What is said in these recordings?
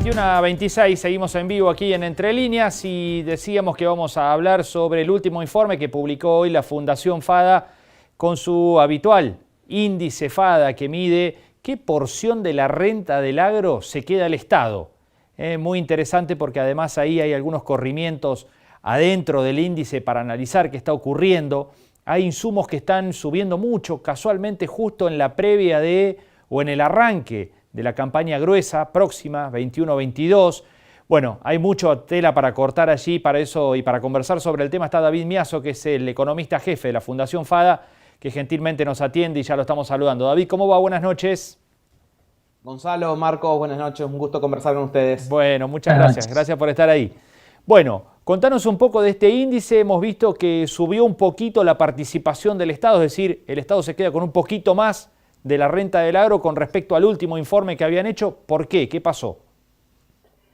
21:26, seguimos en vivo aquí en Entre Líneas y decíamos que vamos a hablar sobre el último informe que publicó hoy la Fundación FADA con su habitual índice FADA que mide qué porción de la renta del agro se queda al Estado. Muy interesante porque además ahí hay algunos corrimientos adentro del índice para analizar qué está ocurriendo. Hay insumos que están subiendo mucho, casualmente justo en la previa o en el arranque de la campaña gruesa próxima, 21-22. Bueno, hay mucha tela para cortar allí, para eso y para conversar sobre el tema está David Miazo, que es el economista jefe de la Fundación FADA, que gentilmente nos atiende y ya lo estamos saludando. David, ¿cómo va? Buenas noches. Gonzalo, Marcos, buenas noches, un gusto conversar con ustedes. Bueno, muchas gracias, gracias por estar ahí. Bueno, contanos un poco de este índice, hemos visto que subió un poquito la participación del Estado, es decir, el Estado se queda con un poquito más de la renta del agro con respecto al último informe que habían hecho. ¿Por qué? ¿Qué pasó?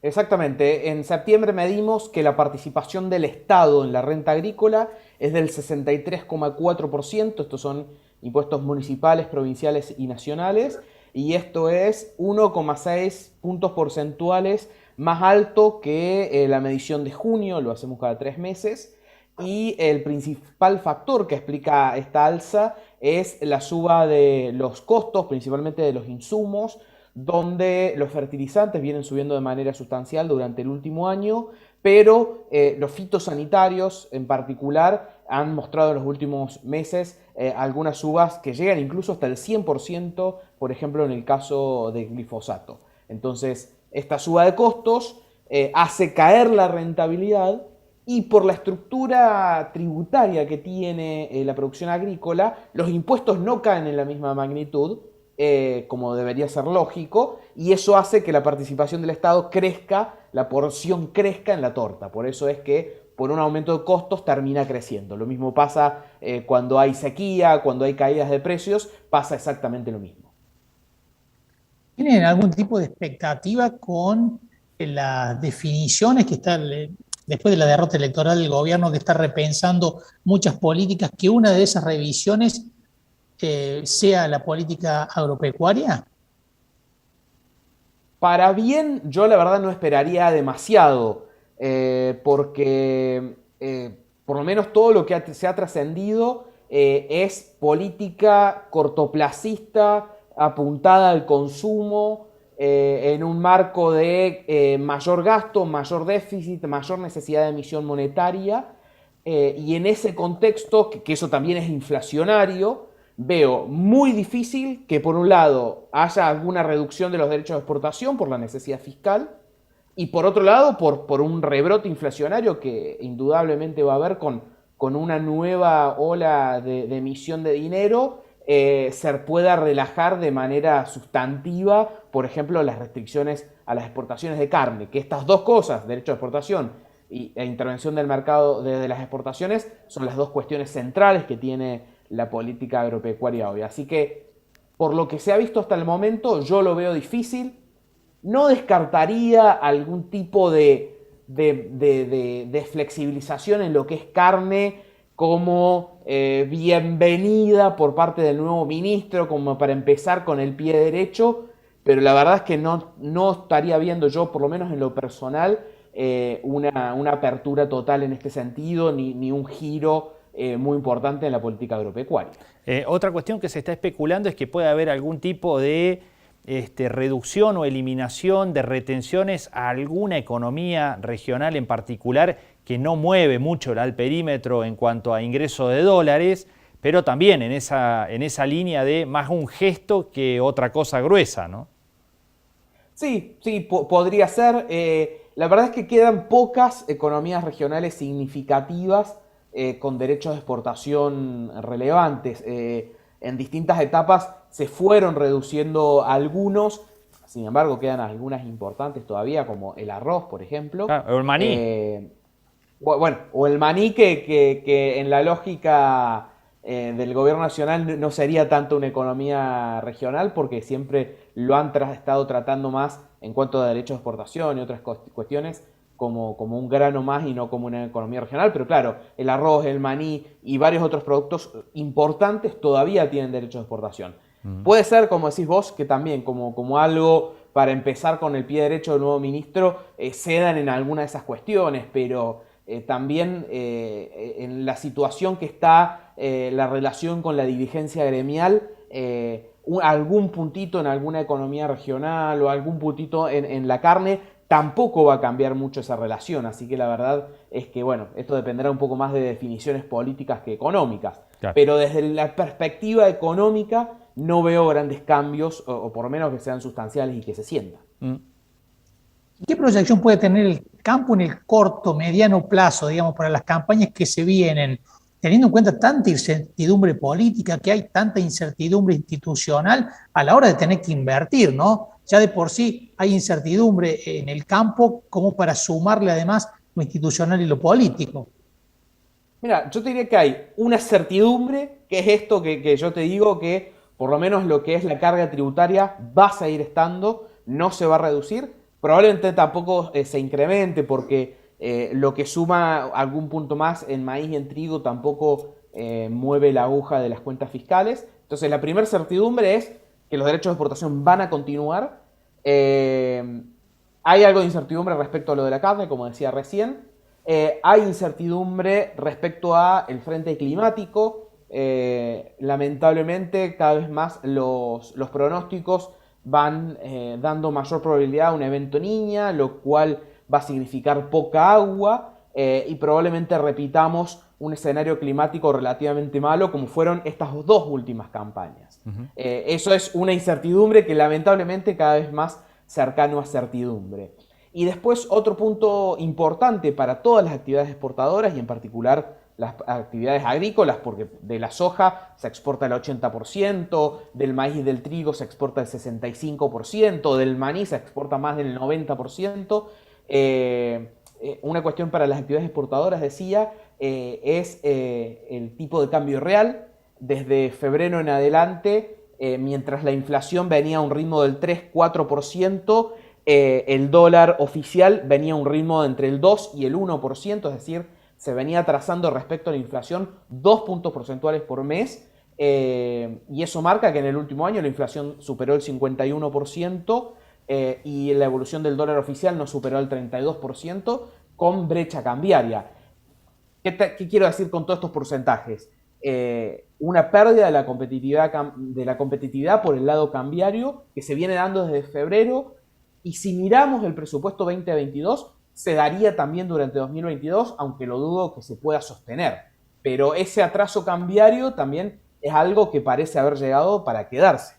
Exactamente, en septiembre medimos que la participación del Estado en la renta agrícola es del 63,4%, estos son impuestos municipales, provinciales y nacionales, y esto es 1,6 puntos porcentuales más alto que la medición de junio, lo hacemos cada 3 meses, y el principal factor que explica esta alza es la suba de los costos, principalmente de los insumos, donde los fertilizantes vienen subiendo de manera sustancial durante el último año, pero los fitosanitarios en particular han mostrado en los últimos meses algunas subas que llegan incluso hasta el 100%, por ejemplo en el caso del glifosato. Entonces, esta suba de costos hace caer la rentabilidad y por la estructura tributaria que tiene la producción agrícola, los impuestos no caen en la misma magnitud, como debería ser lógico, y eso hace que la participación del Estado crezca, la porción crezca en la torta. Por eso es que por un aumento de costos termina creciendo. Lo mismo pasa cuando hay sequía, cuando hay caídas de precios, pasa exactamente lo mismo. ¿Tienen algún tipo de expectativa con las definiciones que está después de la derrota electoral del gobierno, que está repensando muchas políticas, que una de esas revisiones sea la política agropecuaria? Para bien, yo la verdad no esperaría demasiado, porque por lo menos todo lo que se ha trascendido es política cortoplacista, apuntada al consumo, en un marco de mayor gasto, mayor déficit, mayor necesidad de emisión monetaria, y en ese contexto, que eso también es inflacionario, veo muy difícil que por un lado haya alguna reducción de los derechos de exportación por la necesidad fiscal y por otro lado por un rebrote inflacionario que indudablemente va a haber con una nueva ola de emisión de dinero, se pueda relajar de manera sustantiva, por ejemplo, las restricciones a las exportaciones de carne, que estas dos cosas, derecho de exportación e intervención del mercado de las exportaciones, son las dos cuestiones centrales que tiene la política agropecuaria hoy. Así que, por lo que se ha visto hasta el momento, yo lo veo difícil. No descartaría algún tipo de flexibilización en lo que es carne como bienvenida por parte del nuevo ministro, como para empezar con el pie derecho, pero la verdad es que no estaría viendo yo, por lo menos en lo personal, una apertura total en este sentido, ni un giro muy importante en la política agropecuaria. Otra cuestión que se está especulando es que puede haber algún tipo de reducción o eliminación de retenciones a alguna economía regional en particular que no mueve mucho al perímetro en cuanto a ingreso de dólares, pero también en esa línea de más un gesto que otra cosa gruesa, ¿no? Sí, podría ser. La verdad es que quedan pocas economías regionales significativas con derechos de exportación relevantes. En distintas etapas se fueron reduciendo algunos, sin embargo quedan algunas importantes todavía, como el arroz, por ejemplo. Ah, o el maní. Bueno, o el maní que en la lógica del gobierno nacional no sería tanto una economía regional, porque siempre lo han estado tratando más en cuanto a derechos de exportación y otras cuestiones como un grano más y no como una economía regional. Pero claro, el arroz, el maní y varios otros productos importantes todavía tienen derechos de exportación. Puede ser, como decís vos, que también como algo para empezar con el pie derecho del nuevo ministro, cedan en alguna de esas cuestiones, pero también en la situación que está la relación con la dirigencia gremial, algún puntito en alguna economía regional o algún puntito en la carne, tampoco va a cambiar mucho esa relación. Así que la verdad es que, bueno, esto dependerá un poco más de definiciones políticas que económicas. Claro. Pero desde la perspectiva económica no veo grandes cambios, o por lo menos que sean sustanciales y que se sientan. ¿Qué proyección puede tener el campo en el corto, mediano plazo, digamos, para las campañas que se vienen, teniendo en cuenta tanta incertidumbre política, que hay tanta incertidumbre institucional a la hora de tener que invertir, ¿no? Ya de por sí hay incertidumbre en el campo, como para sumarle además lo institucional y lo político. Mira, yo te diría que hay una certidumbre, que es esto que yo te digo, que por lo menos lo que es la carga tributaria va a seguir estando, no se va a reducir, probablemente tampoco se incremente porque lo que suma algún punto más en maíz y en trigo tampoco mueve la aguja de las cuentas fiscales. Entonces la primera certidumbre es que los derechos de exportación van a continuar. Hay algo de incertidumbre respecto a lo de la carne, como decía recién. Hay incertidumbre respecto al frente climático. Lamentablemente cada vez más los pronósticos van dando mayor probabilidad a un evento Niña, lo cual va a significar poca agua y probablemente repitamos un escenario climático relativamente malo como fueron estas dos últimas campañas. Eso es una incertidumbre que lamentablemente cada vez más cercano a certidumbre. Y después otro punto importante para todas las actividades exportadoras y en particular las actividades agrícolas, porque de la soja se exporta el 80%, del maíz y del trigo se exporta el 65%, del maní se exporta más del 90%. Una cuestión para las actividades exportadoras, decía, es el tipo de cambio real. Desde febrero en adelante, mientras la inflación venía a un ritmo del 3-4%, el dólar oficial venía a un ritmo de entre el 2 y el 1%, es decir, se venía atrasando respecto a la inflación 2 puntos porcentuales por mes, y eso marca que en el último año la inflación superó el 51%, y la evolución del dólar oficial no superó el 32%, con brecha cambiaria. ¿Qué quiero decir con todos estos porcentajes? Una pérdida de la competitividad por el lado cambiario que se viene dando desde febrero, y si miramos el presupuesto 2022, se daría también durante 2022, aunque lo dudo que se pueda sostener. Pero ese atraso cambiario también es algo que parece haber llegado para quedarse.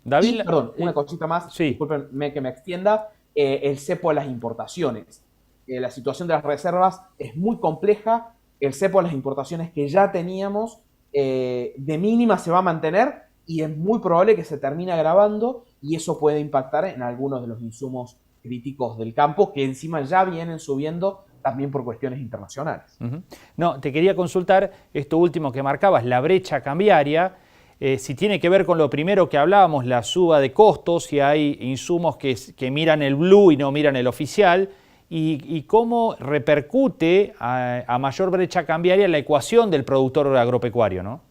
David, perdón, una cosita más, sí. Discúlpenme que me extienda, el cepo a las importaciones. La situación de las reservas es muy compleja, el cepo a las importaciones que ya teníamos de mínima se va a mantener y es muy probable que se termine agravando y eso puede impactar en algunos de los insumos críticos del campo que encima ya vienen subiendo también por cuestiones internacionales. No, te quería consultar esto último que marcabas, la brecha cambiaria, si tiene que ver con lo primero que hablábamos, la suba de costos, si hay insumos que miran el blue y no miran el oficial, y cómo repercute a mayor brecha cambiaria la ecuación del productor agropecuario, ¿no?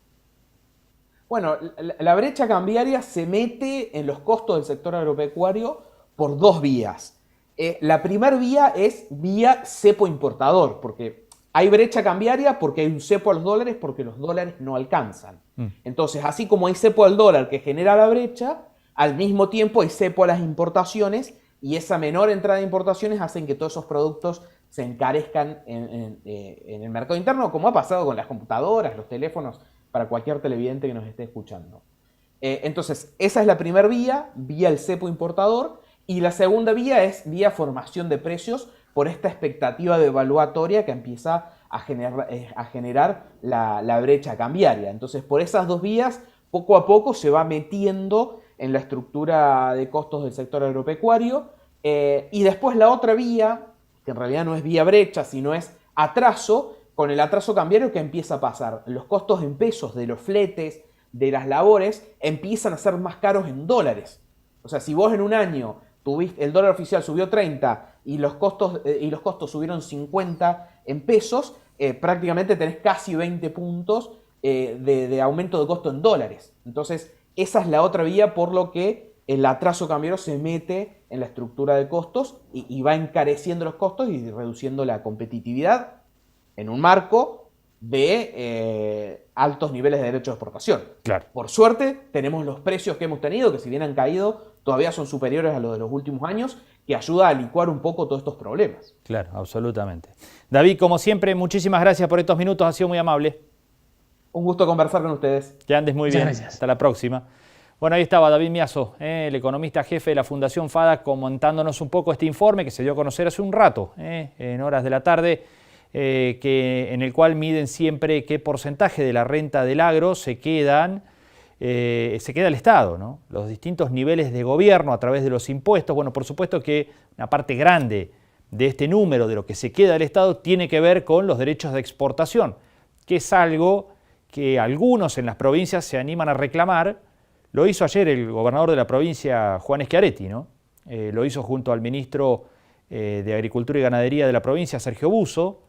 Bueno, la brecha cambiaria se mete en los costos del sector agropecuario por dos vías. La primera vía es vía cepo importador, porque hay brecha cambiaria porque hay un cepo a los dólares porque los dólares no alcanzan. Entonces, así como hay cepo al dólar que genera la brecha, al mismo tiempo hay cepo a las importaciones y esa menor entrada de importaciones hacen que todos esos productos se encarezcan en el mercado interno, como ha pasado con las computadoras, los teléfonos, para cualquier televidente que nos esté escuchando. Entonces, esa es la primera vía, vía el cepo importador, y la segunda vía es vía formación de precios por esta expectativa devaluatoria que empieza a generar la brecha cambiaria. Entonces, por esas dos vías, poco a poco se va metiendo en la estructura de costos del sector agropecuario, y después la otra vía, que en realidad no es vía brecha, sino es atraso. Con el atraso cambiario, ¿qué empieza a pasar? Los costos en pesos de los fletes, de las labores, empiezan a ser más caros en dólares. O sea, si vos en un año el dólar oficial subió 30 y los costos subieron 50 en pesos, prácticamente tenés casi 20 puntos de aumento de costo en dólares. Entonces, esa es la otra vía por lo que el atraso cambiario se mete en la estructura de costos y va encareciendo los costos y reduciendo la competitividad en un marco de altos niveles de derecho de exportación. Claro. Por suerte, tenemos los precios que hemos tenido, que si bien han caído, todavía son superiores a los de los últimos años, que ayuda a licuar un poco todos estos problemas. Claro, absolutamente. David, como siempre, muchísimas gracias por estos minutos, ha sido muy amable. Un gusto conversar con ustedes. Que andes muy bien. Gracias. Hasta la próxima. Bueno, ahí estaba David Miazo, el economista jefe de la Fundación FADA, comentándonos un poco este informe que se dio a conocer hace un rato, en horas de la tarde, en el cual miden siempre qué porcentaje de la renta del agro se queda el Estado, ¿no? Los distintos niveles de gobierno a través de los impuestos. Bueno, por supuesto que una parte grande de este número de lo que se queda del Estado tiene que ver con los derechos de exportación, que es algo que algunos en las provincias se animan a reclamar. Lo hizo ayer el gobernador de la provincia, Juan Schiaretti, ¿no? Lo hizo junto al ministro de Agricultura y Ganadería de la provincia, Sergio Busso,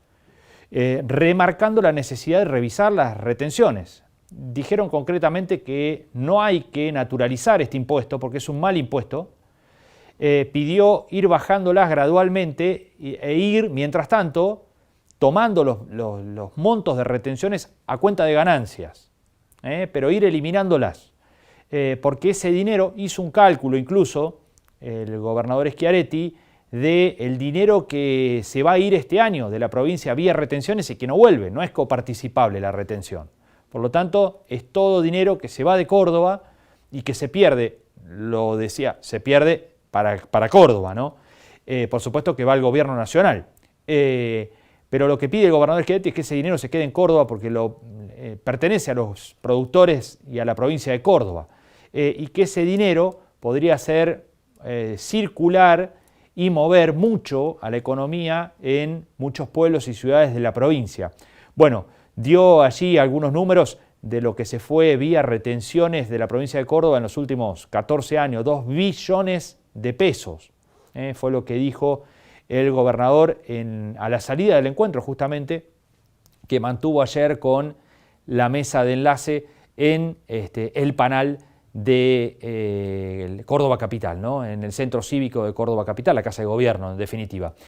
remarcando la necesidad de revisar las retenciones. Dijeron concretamente que no hay que naturalizar este impuesto porque es un mal impuesto. Pidió ir bajándolas gradualmente e ir, mientras tanto, tomando los montos de retenciones a cuenta de ganancias, pero ir eliminándolas. Porque ese dinero, hizo un cálculo incluso el gobernador Schiaretti, del dinero que se va a ir este año de la provincia vía retenciones y que no vuelve, no es coparticipable la retención. Por lo tanto, es todo dinero que se va de Córdoba y que se pierde, lo decía, se pierde para Córdoba, ¿no? Por supuesto que va al gobierno nacional. Pero lo que pide el gobernador Schiaretti es que ese dinero se quede en Córdoba porque pertenece a los productores y a la provincia de Córdoba. Y que ese dinero podría ser circular y mover mucho a la economía en muchos pueblos y ciudades de la provincia. Bueno, dio allí algunos números de lo que se fue vía retenciones de la provincia de Córdoba en los últimos 14 años, 2 billones de pesos. Fue lo que dijo el gobernador a la salida del encuentro justamente que mantuvo ayer con la mesa de enlace en el Panal de Córdoba Capital, ¿no? En el Centro Cívico de Córdoba Capital, la Casa de Gobierno en definitiva.